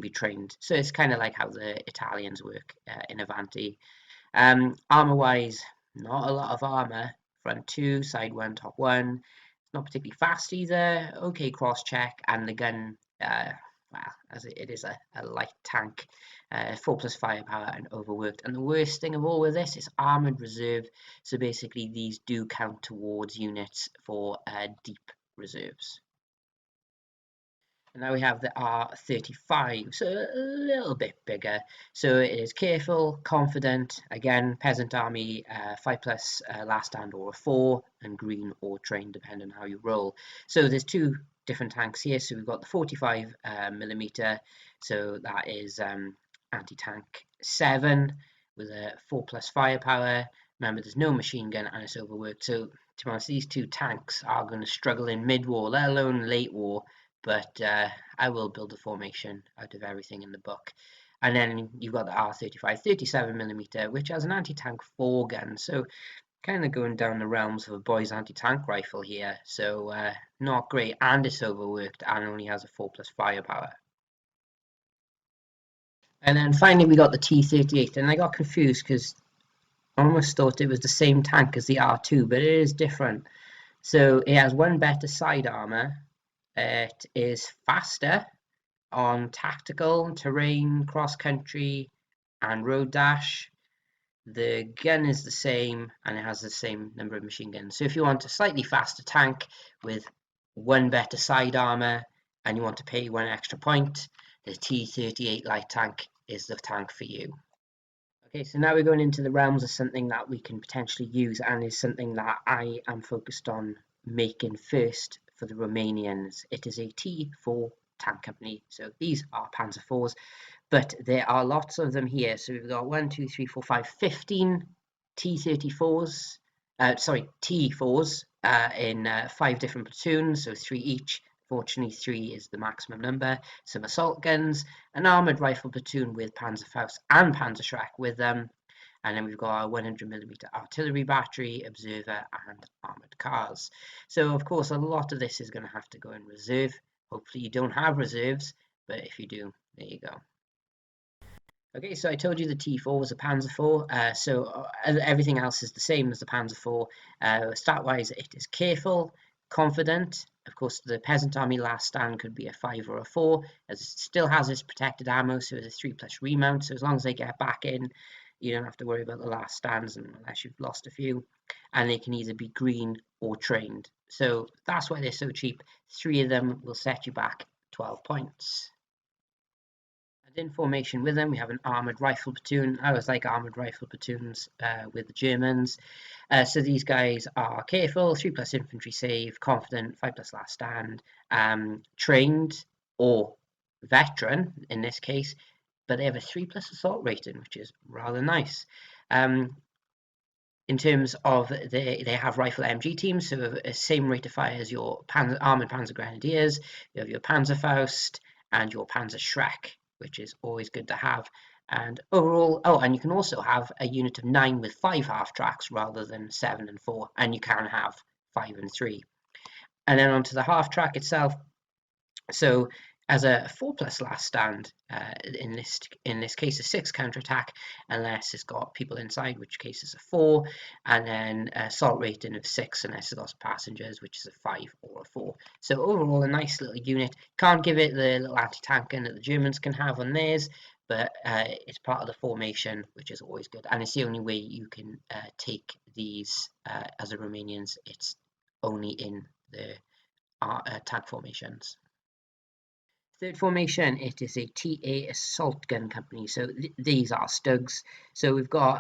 be trained. So it's kind of like how the Italians work in Avanti. Armor wise, not a lot of armor. Front 2, side 1, top 1. It's not particularly fast either. Okay, cross check, and the gun, well, as it is a light tank, 4+ firepower and overworked. And the worst thing of all with this is armored reserve. So basically, these do count towards units for deep reserves. And now we have the R35, so a little bit bigger. So it is careful, confident, again, peasant army, 5+ last stand or a 4, and green or trained, depending on how you roll. So there's 2 different tanks here. So we've got the 45 millimeter, so that is anti-tank 7 with a 4+ firepower. Remember, there's no machine gun and it's overworked. So to be honest, these 2 tanks are going to struggle in mid-war, let alone late war. But I will build a formation out of everything in the book. And then you've got the R35 37mm, which has an anti-tank 4 gun. So kind of going down the realms of a boy's anti-tank rifle here. So not great, and it's overworked and only has a 4+ firepower. And then finally we got the T38, and I got confused because I almost thought it was the same tank as the R2, but it is different. So it has 1 better side armor. It is faster on tactical, terrain, cross-country, and road dash. The gun is the same, and it has the same number of machine guns. So if you want a slightly faster tank with 1 better side armor, and you want to pay 1 extra point, the T38 light tank is the tank for you. Okay, so now we're going into the realms of something that we can potentially use, and is something that I am focused on making first for the Romanians. It is a T4 tank company. So these are Panzer IVs, but there are lots of them here. So we've got 1, 2, 3, 4, 5, 15 T34s, T4s in 5 different platoons, so 3 each. Fortunately, 3 is the maximum number. Some assault guns, an armoured rifle platoon with Panzerfaust and Panzerschreck with them. And then we've got a 100mm artillery battery, observer, and armoured cars. So, of course, a lot of this is going to have to go in reserve. Hopefully you don't have reserves, but if you do, there you go. Okay, so I told you the T4 was a Panzer IV, so everything else is the same as the Panzer IV. Stat-wise, it is careful, confident. Of course, the peasant army last stand could be a 5 or a 4, as it still has its protected ammo, so it's a 3+ remount. So as long as they get back in, you don't have to worry about the last stands unless you've lost a few. And they can either be green or trained. So that's why they're so cheap. 3 of them will set you back 12 points. And in formation with them, we have an armoured rifle platoon. I always like armoured rifle platoons with the Germans. So these guys are careful, 3+ infantry save, confident, 5+ last stand, trained or veteran in this case, but they have a 3+ assault rating, which is rather nice. In terms of they have rifle MG teams, so a same rate of fire as your armoured Panzer Grenadiers. You have your Panzerfaust and your Panzerschreck, which is always good to have. And overall, and you can also have a unit of 9 with 5 half tracks rather than 7 and 4, and you can have 5 and 3. And then onto the half track itself. So as a 4+ last stand, in this case a 6 counterattack, unless it's got people inside, which case is a 4, and then assault rating of 6 unless it's got passengers, which is a 5 or a 4. So overall a nice little unit. Can't give it the little anti-tank gun that the Germans can have on theirs, but it's part of the formation, which is always good, and it's the only way you can take these as a Romanians. It's only in the tank formations. Third formation, it is a TA assault gun company. So these are Stugs. So we've got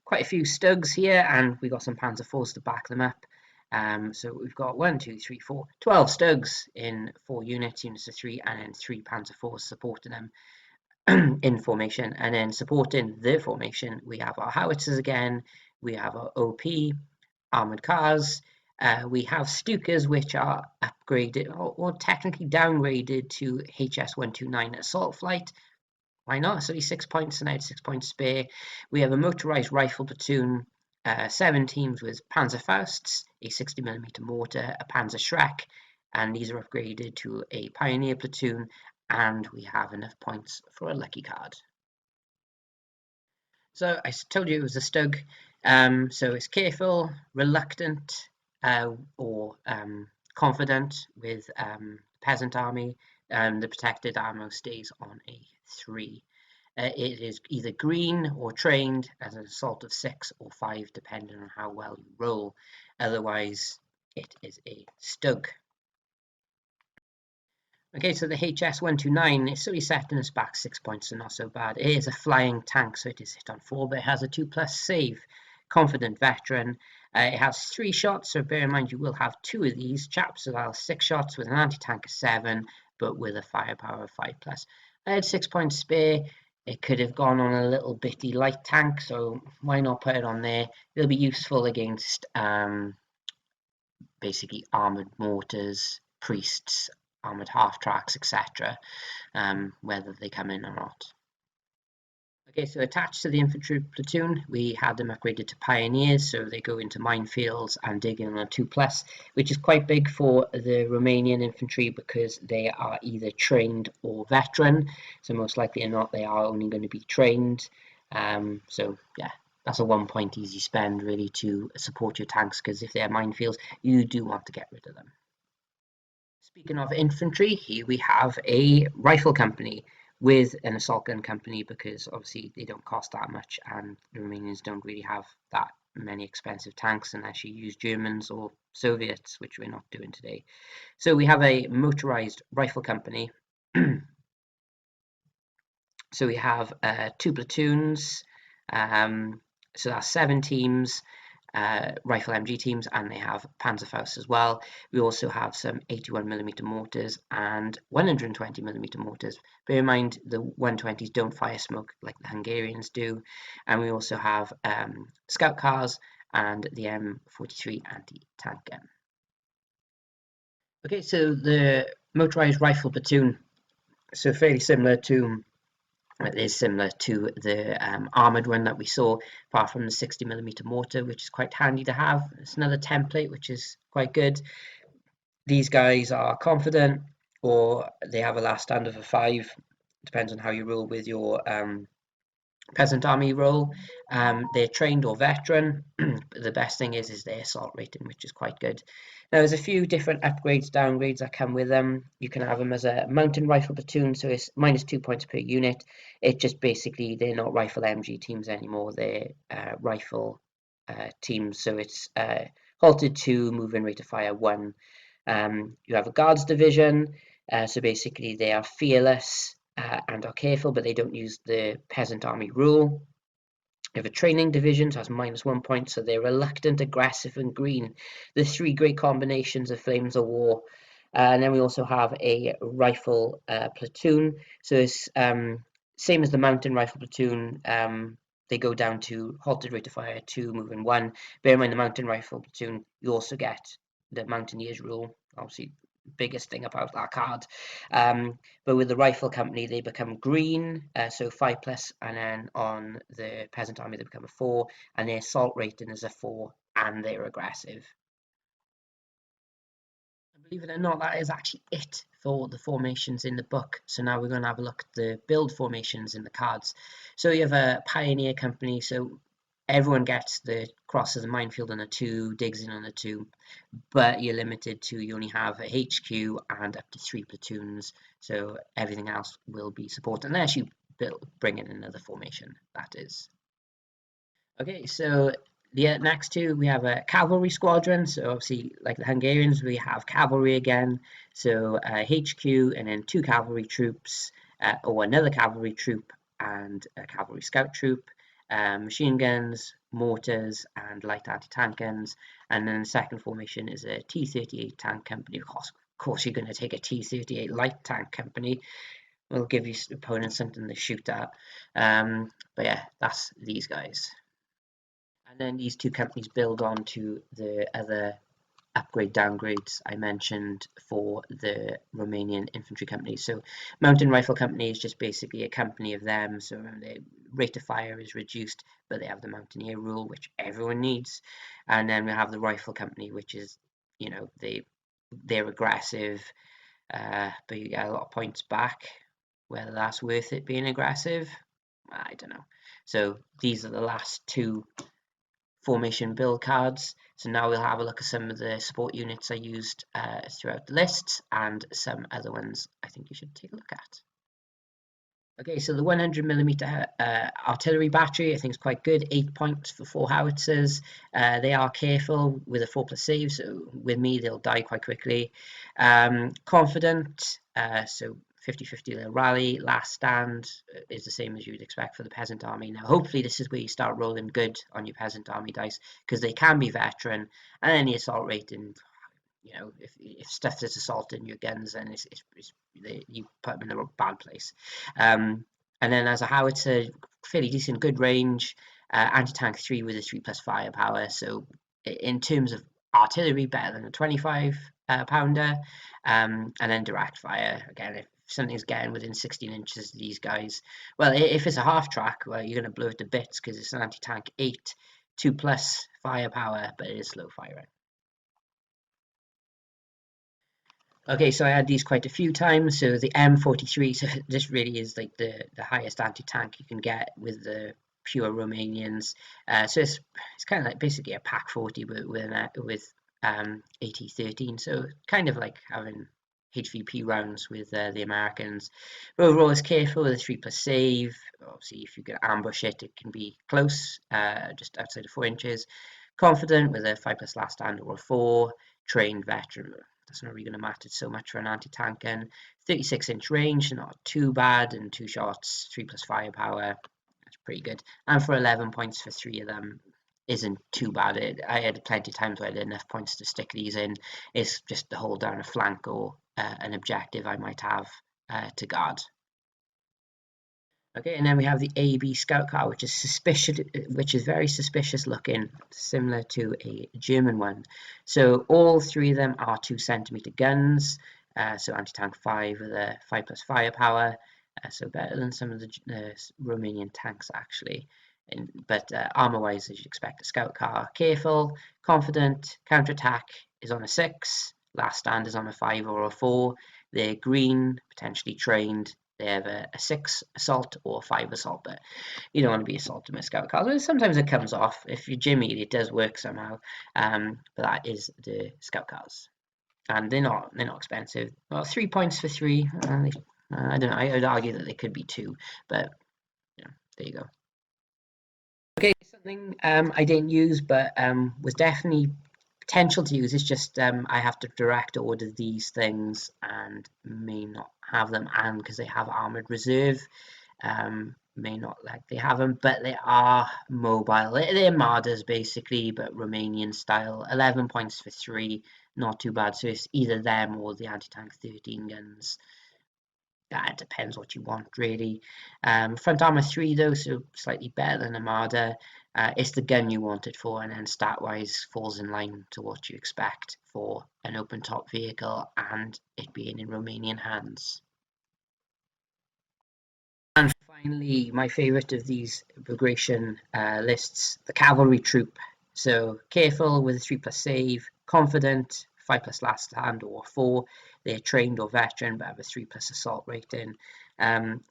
quite a few Stugs here, and we've got some Panzer IVs to back them up. So we've got 1, 2, 3, 4, 12 Stugs in 4 units of 3, and then 3 Panzer IVs supporting them in formation. And then supporting their formation, we have our howitzers again, we have our OP, armoured cars, we have Stukas, which are upgraded or technically downgraded to HS-129 assault flight. Why not? It's only 6 points and I had 6 points spare. We have a motorised rifle platoon, 7 teams with Panzerfausts, a 60mm mortar, a Panzerschreck, and these are upgraded to a pioneer platoon and we have enough points for a lucky card. So I told you it was a Stug. So it's careful, reluctant, or confident with peasant army. The protected ammo stays on a 3. It is either green or trained as an assault of 6 or 5, depending on how well you roll. Otherwise, it is a Stug. Okay, so the HS-129 is only setting us back 6 points, so not so bad. It is a flying tank, so it is hit on 4, but it has a 2+ save. Confident veteran. It has 3 shots, so bear in mind you will have 2 of these chaps, so that'll 6 shots with an anti-tank of 7, but with a firepower of 5+. I had 6 points spare. It could have gone on a little bitty light tank, so why not put it on there? It'll be useful against basically armored mortars, priests, armored half tracks, etc., whether they come in or not. Okay, so attached to the infantry platoon, we had them upgraded to pioneers, so they go into minefields and dig in on a 2+, which is quite big for the Romanian infantry because they are either trained or veteran. So most likely or not, they are only going to be trained. So yeah, that's a 1 point easy spend really to support your tanks, because if they're minefields, you do want to get rid of them. Speaking of infantry, here we have a rifle company with an assault gun company, because obviously they don't cost that much and the Romanians don't really have that many expensive tanks unless you use Germans or Soviets, which we're not doing today. So we have a motorized rifle company. So we have 2 platoons, so that's 7 teams. Rifle MG teams, and they have Panzerfaust as well. We also have some 81mm mortars and 120mm mortars. Bear in mind the 120s don't fire smoke like the Hungarians do. And we also have scout cars and the M43 anti-tank gun. Okay, so the motorized rifle platoon, so fairly similar to It is similar to the armoured one that we saw, apart from the 60mm mortar, which is quite handy to have. It's another template, which is quite good. These guys are confident, or they have a last stand of a 5. Depends on how you roll with your peasant army roll. They're trained or veteran, but the best thing is their assault rating, which is quite good. Now there's a few different upgrades, downgrades that come with them. You can have them as a mountain rifle platoon, so it's -2 points per unit. It just basically, they're not rifle MG teams anymore, they're rifle teams, so it's halted 2, moving rate of fire 1. You have a guards division, so basically they are fearless, and are careful, but they don't use the peasant army rule. You have a training division, so that's -1 point, so they're reluctant, aggressive, and green. The 3 great combinations of flames of war. And then we also have a rifle platoon, so it's same as the mountain rifle platoon. They go down to halted rate of fire 2, moving 1. Bear in mind the mountain rifle platoon, you also get the mountaineers rule, obviously biggest thing about that card. But with the rifle company, they become green, so 5+, and then on the peasant army they become a 4, and their assault rating is a 4, and they're aggressive. And believe it or not, that is actually it for the formations in the book. So now we're going to have a look at the build formations in the cards. So you have a pioneer company, so everyone gets the crosses a minefield on a 2, digs in on a 2, but you're limited to, you only have a HQ and up to 3 platoons, so everything else will be supported unless you bring in another formation, that is. Okay, so the next 2, we have a cavalry squadron, so obviously like the Hungarians we have cavalry again, so HQ and then 2 cavalry troops, or another cavalry troop and a cavalry scout troop. Machine guns, mortars, and light anti-tank guns. And then the second formation is a T-38 tank company. Of course, you're going to take a T-38 light tank company. It'll give your opponent something to shoot at. But yeah, that's these guys. And then these 2 companies build on to the other upgrade downgrades I mentioned for the Romanian infantry company. So mountain rifle company is just basically a company of them, so the rate of fire is reduced, but they have the mountaineer rule, which everyone needs. And then we have the rifle company, which is, you know, they're aggressive, but you get a lot of points back. Whether that's worth it being aggressive, I don't know. So these are the last two formation build cards. So now we'll have a look at some of the support units I used throughout the list, and some other ones I think you should take a look at. Okay, so the 100mm artillery battery I think is quite good. 8 points for 4 howitzers. They are careful with a 4+ save, so with me they'll die quite quickly. Confident, so 50-50 they'll rally. Last stand is the same as you'd expect for the peasant army. Now hopefully this is where you start rolling good on your peasant army dice, because they can be veteran, and then the assault rating, you know, if stuff is assaulting your guns, then you put them in a bad place. And then as a howitzer, fairly decent, good range, anti-tank 3 with a 3+ firepower. So in terms of artillery, better than a 25 pounder. And then direct fire, again, if something's getting within 16 inches of these guys, well, if it's a half track, well, you're going to blow it to bits because it's an anti-tank 8, 2+ firepower, but it is slow firing. Okay, so I had these quite a few times. So the M43, so this really is like the highest anti-tank you can get with the pure Romanians. So it's kind of like basically a Pack 40 with AT-13. So kind of like having HVP rounds with the Americans. But overall, it's careful with a 3+ save. Obviously, if you can ambush it, it can be close, just outside of 4 inches. Confident with a 5+ last stand or a 4. Trained veteran. That's not really going to matter so much for an anti-tank gun. 36-inch range, not too bad, and 2 shots, 3+ firepower. That's pretty good. And for 11 points for 3 of them isn't too bad. I had plenty of times where I had enough points to stick these in. It's just to hold down a flank or an objective I might have to guard. Okay, and then we have the AB scout car, which is suspicious, which is very suspicious looking, similar to a German one. So all 3 of them are 2cm guns. So anti-tank 5 with a 5+ firepower. So better than some of the Romanian tanks actually. But armor-wise, as you'd expect, a scout car. Careful, confident, counter-attack is on a 6. Last stand is on a 5 or a 4. They're green, potentially trained. They have a 6 assault or a 5 assault, but you don't want to be assaulting with scout cars. Sometimes it comes off. If you're Jimmy, it does work somehow. But that is the scout cars, and they're not expensive. Well, 3 points for 3. I don't know. I would argue that they could be 2, but you know, there you go. Okay, something I didn't use, but was definitely potential to use. It's just I have to direct order these things and may not have them, and because they have armored reserve, may not like they have them, but they are mobile. They're Mardas basically, but Romanian style. 11 points for 3, not too bad. So it's either them or the anti-tank 13 guns. That depends what you want, really. Front armor 3 though, so slightly better than Armada. It's the gun you want it for, and then stat-wise falls in line to what you expect for an open-top vehicle and it being in Romanian hands. And finally, my favourite of these Bagration lists, the cavalry troop. So careful with a 3+ save, confident, 5+ last stand or 4. They're trained or veteran but have a 3+ assault rating.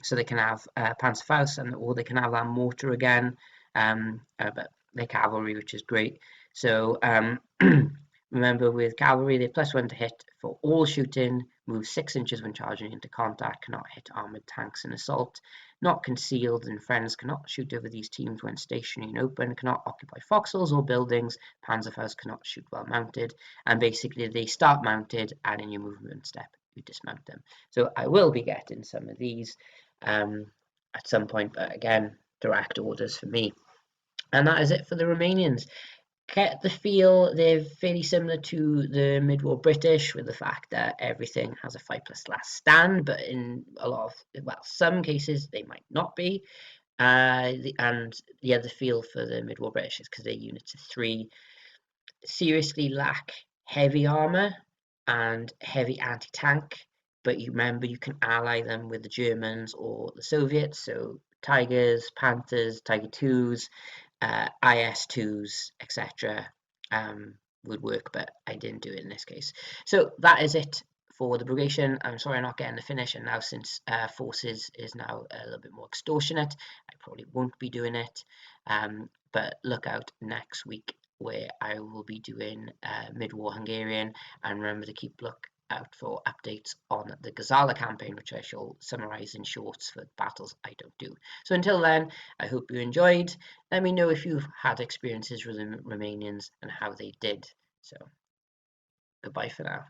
So they can have Panzerfaust, or they can have that mortar again. But they're cavalry, which is great. So remember, with cavalry, they're +1 to hit for all shooting, move 6 inches when charging into contact, cannot hit armored tanks in assault, not concealed, and friends cannot shoot over these teams when stationary and open, cannot occupy foxholes or buildings, Panzerfaust cannot shoot while mounted, and basically they start mounted, and in your movement step, you dismount them. So I will be getting some of these at some point, but again, direct orders for me. And that is it for the Romanians. Get the feel they're fairly similar to the mid-war British, with the fact that everything has a 5+ last stand, but in a lot of, well, some cases they might not be. And the other feel for the mid-war British is because their units of 3 seriously lack heavy armor and heavy anti-tank, but you remember you can ally them with the Germans or the Soviets, so Tigers, Panthers, Tiger 2s, IS2s, etc. Would work, but I didn't do it in this case. So that is it For the Bagration, I'm sorry I'm not getting the finish, and now since Forces is now a little bit more extortionate, I probably won't be doing it. But look out next week where I will be doing mid-war Hungarian, and remember to keep look out for updates on the Gazala campaign, which I shall summarize in shorts for battles I don't do. So until then, I hope you enjoyed. Let me know if you've had experiences with the Romanians and how they did. So goodbye for now.